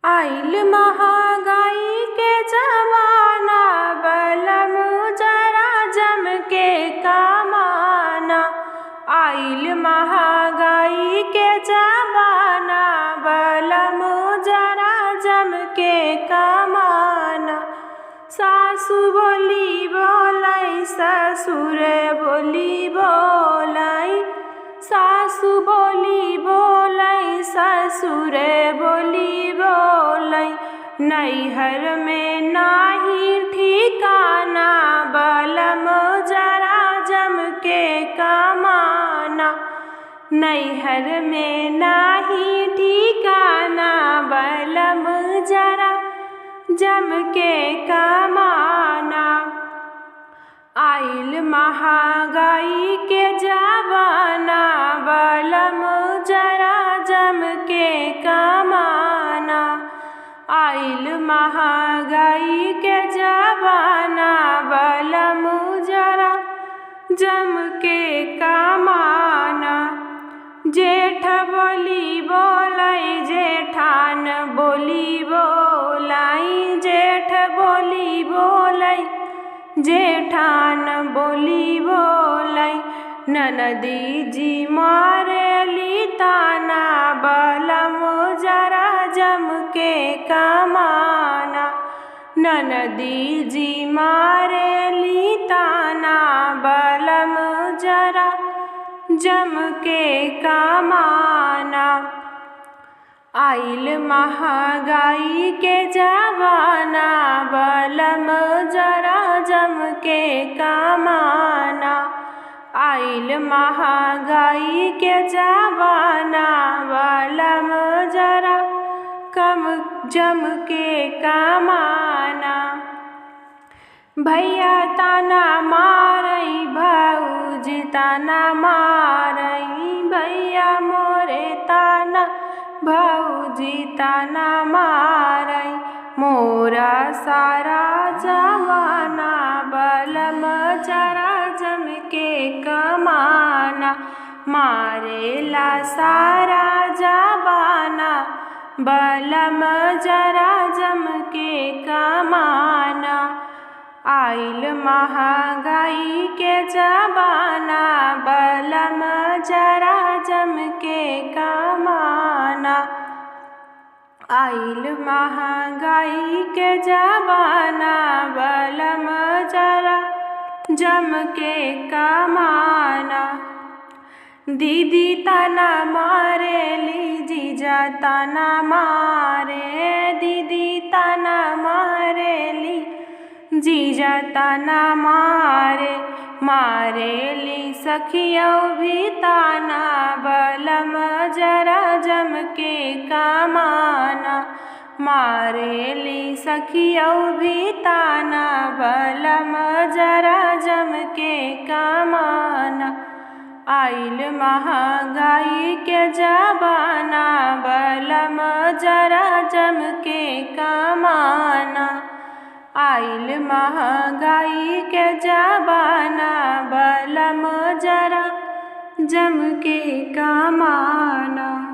आइल महंगाई के जमाना, बलम जरा जम के कमाना। आइल महंगाई के जमाना, बलम जरा जम के कमाना। सासु बोली बोलाई, ससुर बोली बोलाई, सासु बोली बोलाई, ससुर बोली बोलाई। नैहर में नाही ठिकाना, बलम जरा जम के कमाना। नैहर में नाही ठिकाना, बलम जरा जम के कमाना। आइल महंगाई के जमाना, बलम जरा जम के कमाना। आइल महंगाई के जमाना, बलम जरा जम के कमाना। जेठ बोली बोलाई, जेठान बोली बोलाई, जेठ बोली बोलाई, जेठान बोली बोलाई। ननदी जी मारेली ताना, बलम जरा जम के कमाना। ननदी जी मारेली ताना, बलम जरा जम के कमाना। आइल महंगाई के जमाना, बलम जरा जम के कमाना। आइल महंगाई के जमाना, बलम जरा कम जम के कमाना। भैया ताना मारई, भौजी ताना मारई, भैया मोरे ताना, भौजी ताना मारई। मोरा सारा जमाना, बलम जरा जम के कमाना। मारेला सारा जमाना, बलम जरा जम के कमाना। आइल महंगाई के जमाना, बलम जरा जम के कमाना। आइल महंगाई के जमाना, बलम जरा जम के कमाना। दीदी ताना मारेली, जीजा ताना मारे, दीदी ताना मारेली, जीजा ताना मारे। मारेली सखियों भी ताना, बलम जरा जम के कमाना। मारेली सखियों भी ताना, बलम जरा जम के कमाना। आइल महंगाई के जमाना, बलम जरा जम के कमाना। आइल महंगाई के जमाना, बलम जरा जम के कमाना।